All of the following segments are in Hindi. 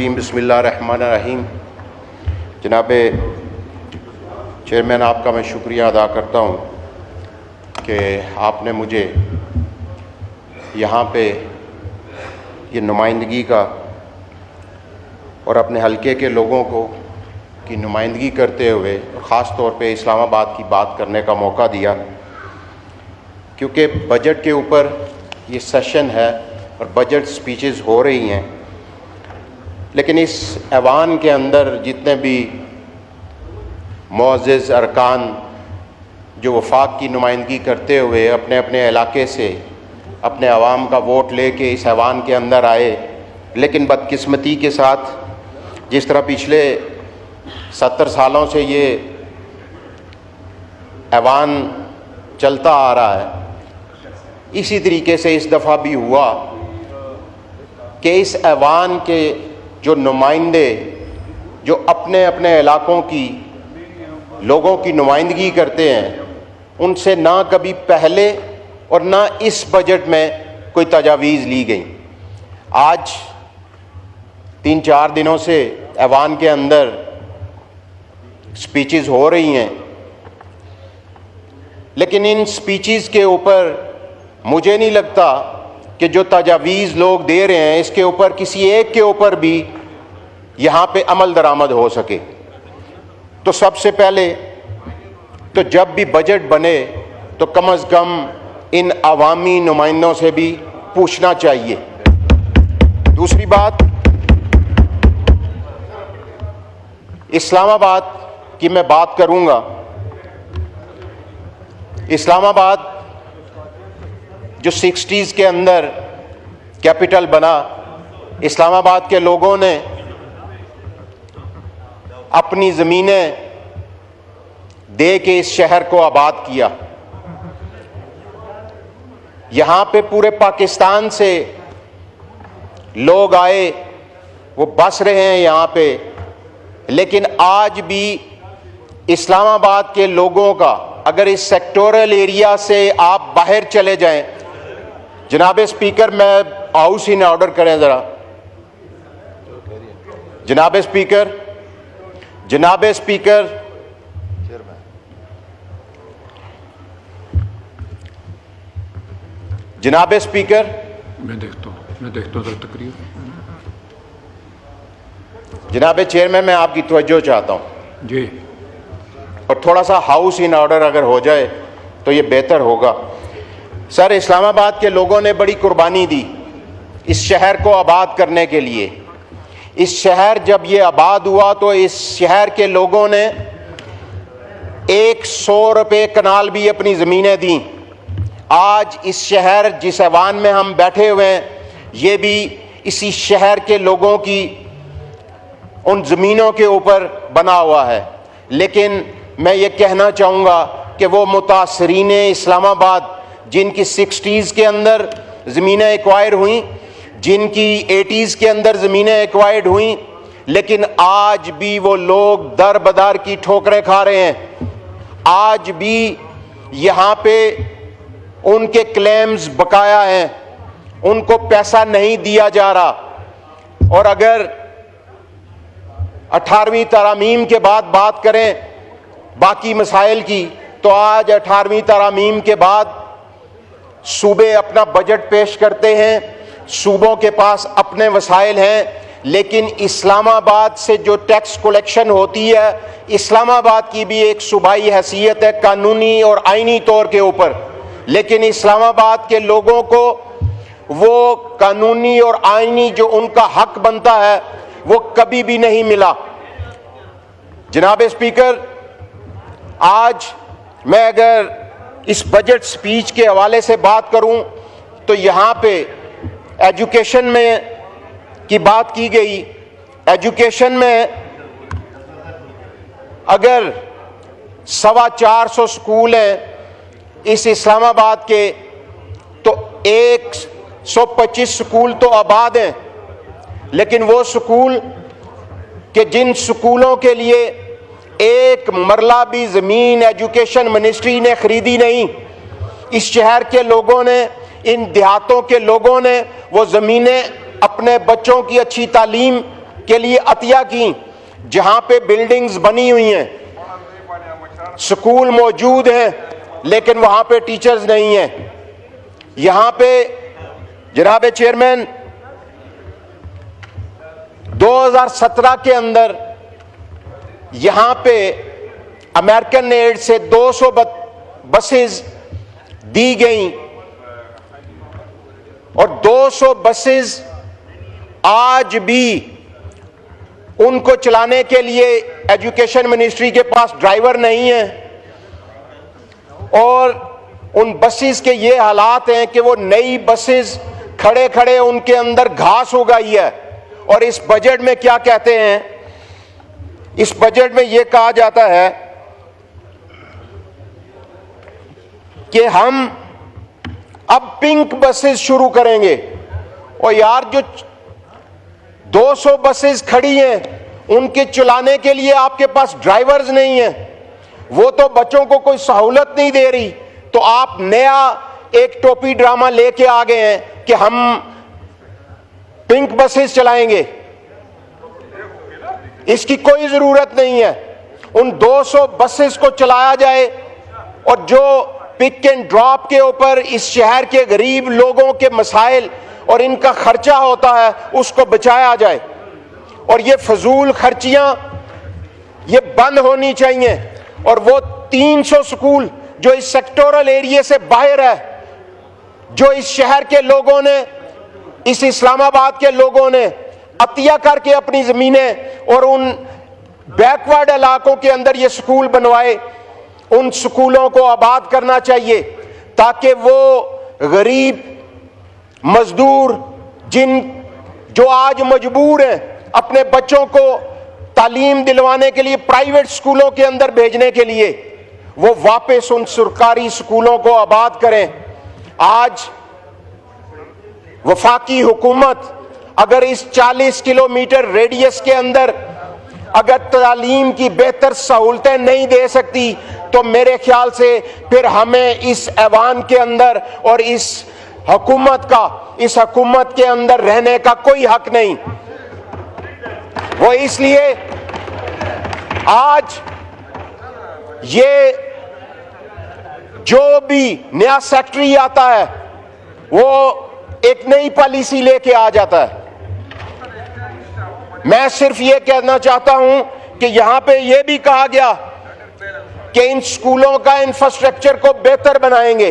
बिस्मिल्लाहिर्रहमानिर्रहीम। जनाब चेयरमैन, आपका मैं शुक्रिया अदा करता हूँ कि आपने मुझे यहाँ पे ये नुमाइंदगी का और अपने हलके के लोगों को की नुमाइंदगी करते हुए ख़ास तौर पे इस्लामाबाद की बात करने का मौका दिया, क्योंकि बजट के ऊपर ये सेशन है और बजट स्पीचेस हो रही हैं। लेकिन इस ऐवान के अंदर जितने भी मुअज़्ज़िज़ अरकान जो वफाक की नुमाइंदगी करते हुए अपने अपने इलाके से अपने अवाम का वोट लेके इस ऐवान के अंदर आए, लेकिन बदकिस्मती के साथ जिस तरह पिछले 70 सालों से ये ऐवान चलता आ रहा है, इसी तरीके से इस दफ़ा भी हुआ कि इस ऐवान के जो नुमाइंदे जो अपने अपने इलाकों की लोगों की नुमाइंदगी करते हैं, उनसे ना कभी पहले और ना इस बजट में कोई तजावीज़ ली गई। आज 3-4 दिनों से ऐवान के अंदर स्पीचेस हो रही हैं, लेकिन इन स्पीचेस के ऊपर मुझे नहीं लगता कि जो तजावीज़ लोग दे रहे हैं इसके ऊपर किसी एक के ऊपर भी यहाँ पे अमल दरामद हो सके। तो सबसे पहले तो जब भी बजट बने तो कम अज़ कम इन अवामी नुमाइंदों से भी पूछना चाहिए। दूसरी बात, इस्लामाबाद की मैं बात करूँगा। इस्लामाबाद जो 60s के अंदर कैपिटल बना, इस्लामाबाद के लोगों ने अपनी ज़मीनें दे के इस शहर को आबाद किया। यहाँ पे पूरे पाकिस्तान से लोग आए, वो बस रहे हैं यहाँ पे, लेकिन आज भी इस्लामाबाद के लोगों का अगर इस सेक्टोरल एरिया से आप बाहर चले जाएं, जनाब स्पीकर मैं हाउस इन ऑर्डर करें ज़रा। जनाब स्पीकर, जनाब स्पीकर, जनाब स्पीकर, मैं देखता हूँ तकरीर। जनाब चेयरमैन, मैं आपकी तवज्जो चाहता हूँ जी, और थोड़ा सा हाउस इन ऑर्डर अगर हो जाए तो ये बेहतर होगा। सर, इस्लामाबाद के लोगों ने बड़ी कुर्बानी दी इस शहर को आबाद करने के लिए। इस शहर जब ये आबाद हुआ तो इस शहर के लोगों ने 100 रुपये कनाल भी अपनी ज़मीनें दी। आज इस शहर जिस ऐवान में हम बैठे हुए हैं, ये भी इसी शहर के लोगों की उन ज़मीनों के ऊपर बना हुआ है। लेकिन मैं ये कहना चाहूँगा कि वो मुतासरीन इस्लामाबाद जिनकी 60s के अंदर ज़मीनें एक्वायर हुई, जिनकी 80s के अंदर ज़मीनें एक्वायर्ड हुई, लेकिन आज भी वो लोग दर बदर की ठोकरें खा रहे हैं। आज भी यहाँ पे उनके क्लेम्स बकाया हैं, उनको पैसा नहीं दिया जा रहा। और अगर 18वीं तरामीम के बाद बात करें बाकी मसाइल की, तो आज 18वीं तरामीम के बाद सूबे अपना बजट पेश करते हैं, सूबों के पास अपने वसाइल हैं, लेकिन इस्लामाबाद से जो टैक्स कलेक्शन होती है, इस्लामाबाद की भी एक सूबाई हैसियत है कानूनी और आईनी तौर के ऊपर, लेकिन इस्लामाबाद के लोगों को वो कानूनी और आईनी जो उनका हक बनता है वो कभी भी नहीं मिला। जनाब स्पीकर, आज मैं अगर इस बजट स्पीच के हवाले से बात करूं तो यहाँ पे एजुकेशन में की बात की गई। एजुकेशन में अगर 425 स्कूल हैं इस इस्लामाबाद के, तो 125 स्कूल तो आबाद हैं, लेकिन वो स्कूल के जिन स्कूलों के लिए एक मरला भी ज़मीन एजुकेशन मिनिस्ट्री ने ख़रीदी नहीं, इस शहर के लोगों ने, इन देहातों के लोगों ने वो ज़मीनें अपने बच्चों की अच्छी तालीम के लिए अतिया की, जहां पे बिल्डिंग्स बनी हुई हैं, स्कूल मौजूद हैं, लेकिन वहां पे टीचर्स नहीं हैं। यहां पे जनाब चेयरमैन 2017 के अंदर यहां पे अमेरिकन एड से 200 बसेस दी गई और 200 बसेस आज भी उनको चलाने के लिए एजुकेशन मिनिस्ट्री के पास ड्राइवर नहीं है और उन बसेस के ये हालात हैं कि वो नई बसेस खड़े खड़े उनके अंदर घास हो गई है। और इस बजट में क्या कहते हैं, इस बजट में ये कहा जाता है कि हम अब पिंक बसेस शुरू करेंगे। और यार, जो 200 बसेस खड़ी हैं उनके चलाने के लिए आपके पास ड्राइवर्स नहीं है, वो तो बच्चों को कोई सहूलत नहीं दे रही, तो आप नया एक टोपी ड्रामा लेके आ गए हैं कि हम पिंक बसेस चलाएंगे। इसकी कोई जरूरत नहीं है। उन 200 बसेस को चलाया जाए और जो पिक एंड ड्रॉप के ऊपर इस शहर के गरीब लोगों के मसाइल और इनका खर्चा होता है उसको बचाया जाए। और ये फजूल खर्चियां ये बंद होनी चाहिए। और वो 300 स्कूल जो इस सेक्टोरल एरिया से बाहर है, जो इस शहर के लोगों ने, इस इस्लामाबाद के लोगों ने अतिया करके अपनी जमीनें और उन बैकवर्ड इलाकों के अंदर ये स्कूल बनवाए, उन स्कूलों को आबाद करना चाहिए ताकि वो गरीब मजदूर जो आज मजबूर हैं अपने बच्चों को तालीम दिलवाने के लिए प्राइवेट स्कूलों के अंदर भेजने के लिए, वो वापस उन सरकारी स्कूलों को आबाद करें। आज वफाकी हुकूमत अगर इस 40 किलोमीटर रेडियस के अंदर अगर तालीम की बेहतर सहूलतें नहीं दे सकती तो मेरे ख्याल से फिर हमें इस ऐवान के अंदर और इस हुकूमत के अंदर रहने का कोई हक नहीं। वो इसलिए आज ये जो भी नया सेक्रेटरी आता है वो एक नई पॉलिसी लेके आ जाता है। मैं सिर्फ ये कहना चाहता हूं कि यहां पे ये भी कहा गया कि इन स्कूलों का इंफ्रास्ट्रक्चर को बेहतर बनाएंगे।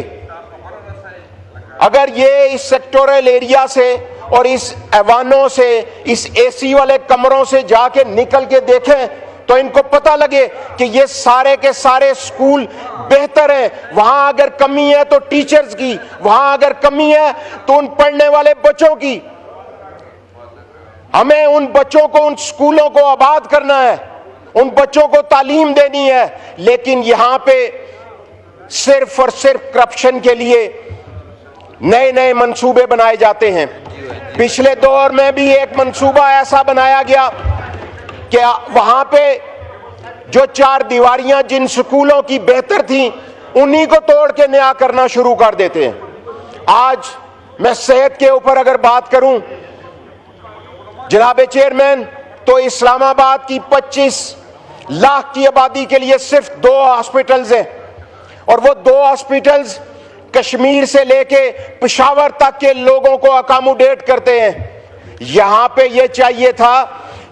अगर ये इस सेक्टोरल एरिया से और इस ऐवानों से, इस एसी वाले कमरों से जाके निकल के देखें तो इनको पता लगे कि ये सारे के सारे स्कूल बेहतर हैं। वहां अगर कमी है तो टीचर्स की, वहां अगर कमी है तो उन पढ़ने वाले बच्चों की। हमें उन बच्चों को, उन स्कूलों को आबाद करना है, उन बच्चों को तालीम देनी है। लेकिन यहां पे सिर्फ और सिर्फ करप्शन के लिए नए नए मंसूबे बनाए जाते हैं। पिछले दौर में भी एक मंसूबा ऐसा बनाया गया कि वहां पे जो 4 दीवारियां जिन स्कूलों की बेहतर थी उन्हीं को तोड़ के नया करना शुरू कर देते हैं। आज मैं सेहत के ऊपर अगर बात करूं जनाब चेयरमैन, तो इस्लामाबाद की 25 लाख की आबादी के लिए सिर्फ 2 हॉस्पिटल्स हैं और वो 2 हॉस्पिटल्स कश्मीर से लेके पेशावर तक के लोगों को अकोमोडेट करते हैं। यहां पे ये चाहिए था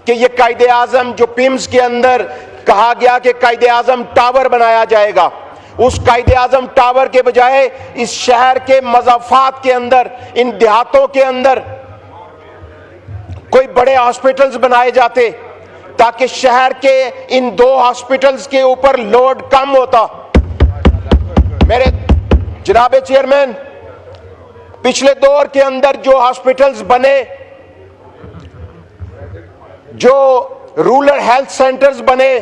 कि ये कायदे आजम जो पिम्स के अंदर कहा गया कि कायदे आजम टावर बनाया जाएगा, उस कायदे आजम टावर के बजाय इस शहर के मज़ाफात के अंदर, इन देहातों के अंदर कोई बड़े हॉस्पिटल्स बनाए जाते ताकि शहर के इन 2 हॉस्पिटल्स के ऊपर लोड कम होता। मेरे जनाब चेयरमैन, पिछले दौर के अंदर जो हॉस्पिटल्स बने, जो रूरल हेल्थ सेंटर्स बने,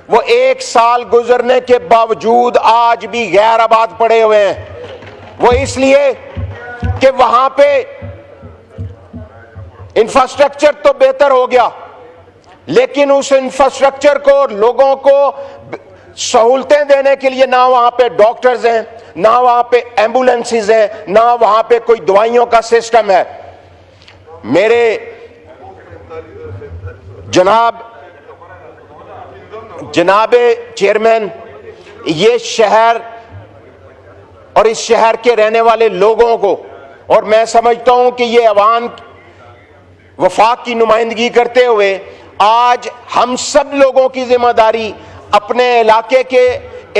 वो 1 साल गुजरने के बावजूद आज भी गैर आबाद पड़े हुए हैं। वो इसलिए कि वहां पे इंफ्रास्ट्रक्चर तो बेहतर हो गया, लेकिन उस इंफ्रास्ट्रक्चर को, लोगों को सहूलतें देने के लिए ना वहां पे डॉक्टर्स हैं, ना वहां पे एम्बुलेंसेस हैं, ना वहां पे कोई दवाइयों का सिस्टम है। मेरे जनाब चेयरमैन, ये शहर और इस शहर के रहने वाले लोगों को, और मैं समझता हूं कि ये अवाम वफाक की नुमाइंदगी करते हुए आज हम सब लोगों की जिम्मेदारी अपने इलाके के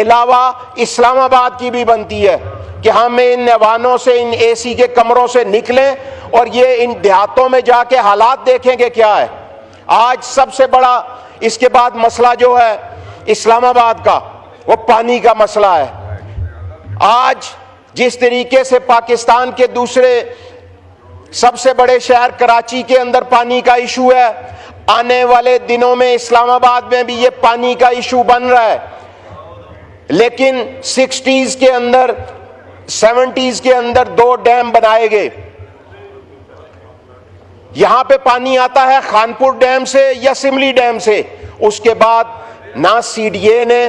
अलावा इस्लामाबाद की भी बनती है कि हम इन ऐवानों से, इन एसी के कमरों से निकलें और ये इन देहातों में जाके हालात देखेंगे क्या है। आज सबसे बड़ा इसके बाद मसला जो है इस्लामाबाद का, वो पानी का मसला है। आज जिस तरीके से पाकिस्तान के दूसरे सबसे बड़े शहर कराची के अंदर पानी का इशू है, आने वाले दिनों में इस्लामाबाद में भी ये पानी का इशू बन रहा है। लेकिन 60s के अंदर, 70s के अंदर 2 डैम बनाए गए। यहां पे पानी आता है खानपुर डैम से या सिमली डैम से। उसके बाद ना सीडीए ने,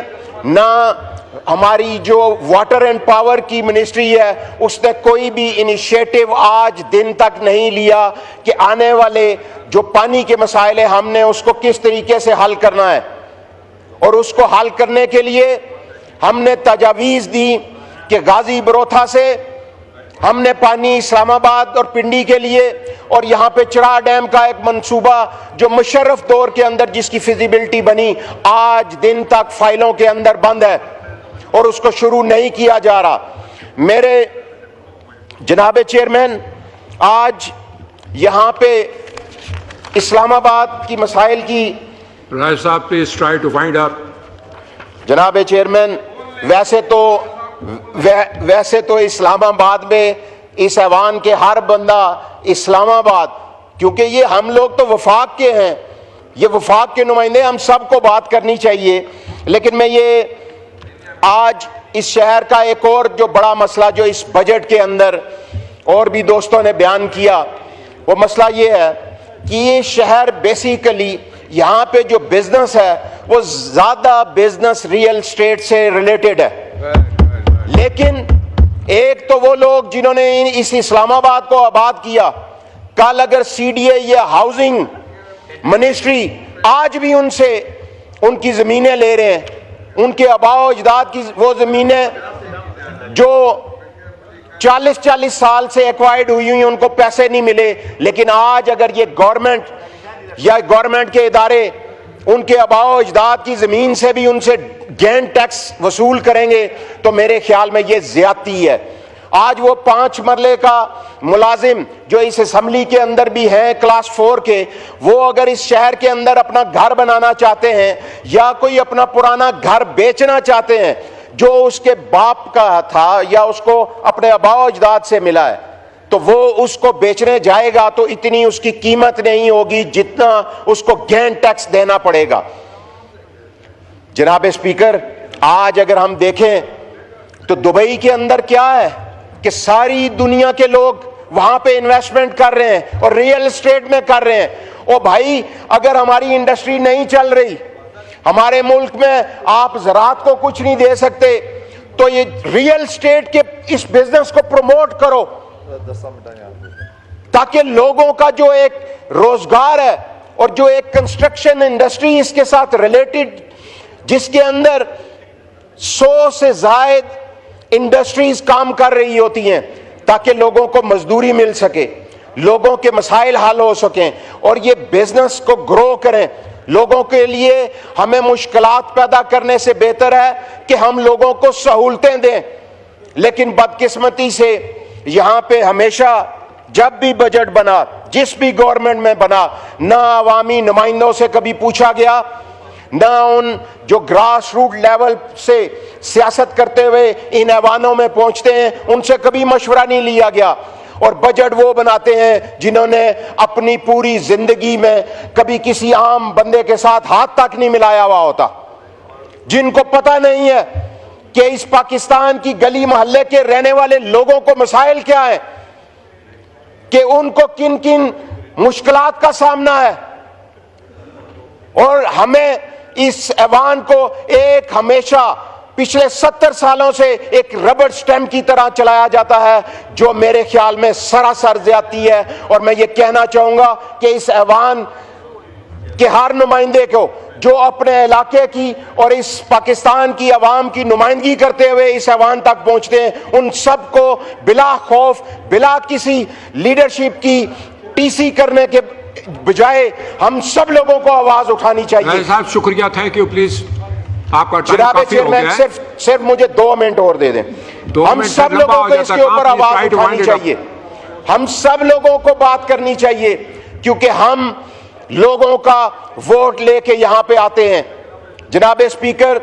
ना हमारी जो वाटर एंड पावर की मिनिस्ट्री है, उसने कोई भी इनिशिएटिव आज दिन तक नहीं लिया कि आने वाले जो पानी के मसाइल है हमने उसको किस तरीके से हल करना है। और उसको हल करने के लिए हमने तजावीज़ दी कि गाजी बरोथा से हमने पानी इस्लामाबाद और पिंडी के लिए, और यहाँ पे चड़ा डैम का एक मंसूबा जो मुशर्रफ दौर के अंदर जिसकी फिजिबिलिटी बनी, आज दिन तक फाइलों के अंदर बंद है और उसको शुरू नहीं किया जा रहा। मेरे जनाब चेयरमैन, आज यहाँ पे इस्लामाबाद की मसाइल की राय साहब please try to find out. जनाब चेयरमैन, वैसे तो इस्लामाबाद में इस ऐवान के हर बंदा इस्लामाबाद, क्योंकि ये हम लोग तो वफाक के हैं, ये वफाक के नुमाइंदे, हम सबको बात करनी चाहिए। लेकिन मैं ये आज इस शहर का एक और जो बड़ा मसला जो इस बजट के अंदर और भी दोस्तों ने बयान किया, वो मसला ये है कि ये शहर बेसिकली यहाँ पे जो बिजनेस है वो ज्यादा बिजनेस रियल एस्टेट से रिलेटेड है। लेकिन एक तो वो लोग जिन्होंने इस इस्लामाबाद को आबाद किया, कल अगर सीडीए या हाउसिंग मिनिस्ट्री आज भी उनसे उनकी जमीनें ले रहे हैं, उनके आबाओ अजदाद की वो जमीनें जो 40-40 साल से एक्वायर्ड हुई हुई, उनको पैसे नहीं मिले। लेकिन आज अगर ये गवर्नमेंट या गवर्नमेंट के इदारे उनके आबाओ अजदाद की जमीन से भी उनसे गेन टैक्स वसूल करेंगे तो मेरे ख्याल में ये ज्यादती है। आज वो 5 मरले का मुलाजिम जो इस असम्बली के अंदर भी हैं क्लास 4 के, वो अगर इस शहर के अंदर अपना घर बनाना चाहते हैं या कोई अपना पुराना घर बेचना चाहते हैं जो उसके बाप का था या उसको अपने आबाओ अजदाद से मिला है, तो वो उसको बेचने जाएगा तो इतनी उसकी कीमत नहीं होगी जितना उसको गेन टैक्स देना पड़ेगा। जनाब स्पीकर, आज अगर हम देखें तो दुबई के अंदर क्या है कि सारी दुनिया के लोग वहां पे इन्वेस्टमेंट कर रहे हैं और रियल एस्टेट में कर रहे हैं। ओ भाई, अगर हमारी इंडस्ट्री नहीं चल रही, हमारे मुल्क में आप ज़राअत को कुछ नहीं दे सकते, तो ये रियल एस्टेट के इस बिजनेस को प्रमोट करो ताकि लोगों का जो एक रोजगार है और जो एक कंस्ट्रक्शन इंडस्ट्री इसके साथ रिलेटेड, जिसके अंदर 100 से जायद इंडस्ट्रीज काम कर रही होती हैं, ताकि लोगों को मजदूरी मिल सके, लोगों के मसाइल हल हो सकें और ये बिजनेस को ग्रो करें। लोगों के लिए हमें मुश्किलात पैदा करने से बेहतर है कि हम लोगों को सहूलतें दें। लेकिन बदकिस्मती से यहां पे हमेशा जब भी बजट बना, जिस भी गवर्नमेंट में बना, ना अवामी नुमाइंदों से कभी पूछा गया, ना उन जो ग्रास रूट लेवल से सियासत करते हुए इन ऐवानों में पहुंचते हैं उनसे कभी मशवरा नहीं लिया गया। और बजट वो बनाते हैं जिन्होंने अपनी पूरी जिंदगी में कभी किसी आम बंदे के साथ हाथ तक नहीं मिलाया हुआ होता, जिनको पता नहीं है कि इस पाकिस्तान की गली मोहल्ले के रहने वाले लोगों को मसाइल क्या है, कि उनको किन किन मुश्किलात का सामना है। और हमें इस ऐवान को एक हमेशा पिछले 70 सालों से एक रबर स्टैम्प की तरह चलाया जाता है, जो मेरे ख्याल में सरासर ज्यादती है। और मैं ये कहना चाहूंगा कि इस ऐवान कि हर नुमाइंदे को जो अपने इलाके की और इस पाकिस्तान की आवाम की नुमाइंदगी करते हुए इस ऐवान तक पहुंचते हैं, उन सबको बिला खौफ, बिला किसी लीडरशिप की टीसी करने के बजाय हम सब लोगों को आवाज उठानी चाहिए। साहब शुक्रिया, थैंक यू, प्लीज आपका टाइम जनाब काफी हो चेयरमैन, गया है। सिर्फ मुझे 2 मिनट और दे दें। 2 हम मिनट सब लंबा लोगों हो को जाता इसके ऊपर काम, आवाज please try to उठानी wind it up। चाहिए। हम सब लोगों को बात करनी चाहिए, क्योंकि हम लोगों का वोट लेके यहां पे आते हैं। जनाब स्पीकर,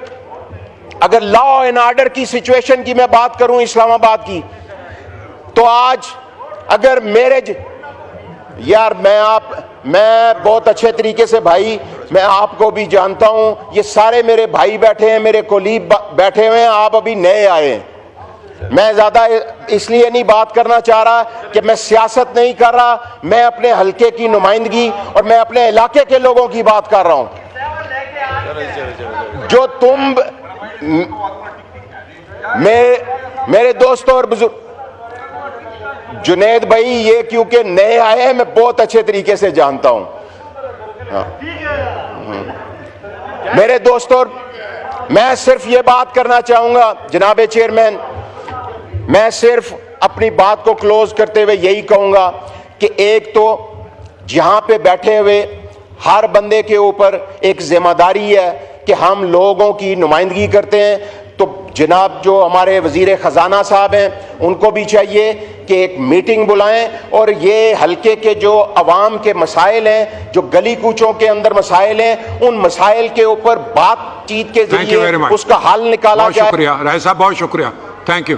अगर लॉ एंड ऑर्डर की सिचुएशन की मैं बात करूं इस्लामाबाद की, तो आज अगर मैं बहुत अच्छे तरीके से भाई, मैं आपको भी जानता हूं, ये सारे मेरे भाई बैठे हैं, मेरे कोलीग बैठे हुए हैं, आप अभी नए आए हैं। मैं ज्यादा इसलिए नहीं बात करना चाह रहा कि मैं सियासत नहीं कर रहा, मैं अपने हलके की नुमाइंदगी और मैं अपने इलाके के लोगों की बात कर रहा हूं। जो तुम मेरे दोस्तों और बुजुर्ग, जुनेद भाई ये क्योंकि नए आए हैं, मैं बहुत अच्छे तरीके से जानता हूं। मेरे दोस्तों, मैं सिर्फ ये बात करना चाहूंगा जनाब चेयरमैन, मैं सिर्फ अपनी बात को क्लोज करते हुए यही कहूंगा कि एक तो यहां पे बैठे हुए हर बंदे के ऊपर एक जिम्मेदारी है कि हम लोगों की नुमाइंदगी करते हैं। तो जनाब जो हमारे वजीर खजाना साहब हैं, उनको भी चाहिए कि एक मीटिंग बुलाएं और ये हल्के के जो अवाम के मसाइल हैं, जो गली कूचों के अंदर मसाइल हैं, उन मसाइल के ऊपर बातचीत के जरिए उसका हल निकाला जाए। शुक्रिया राय साहब, बहुत शुक्रिया, थैंक यू।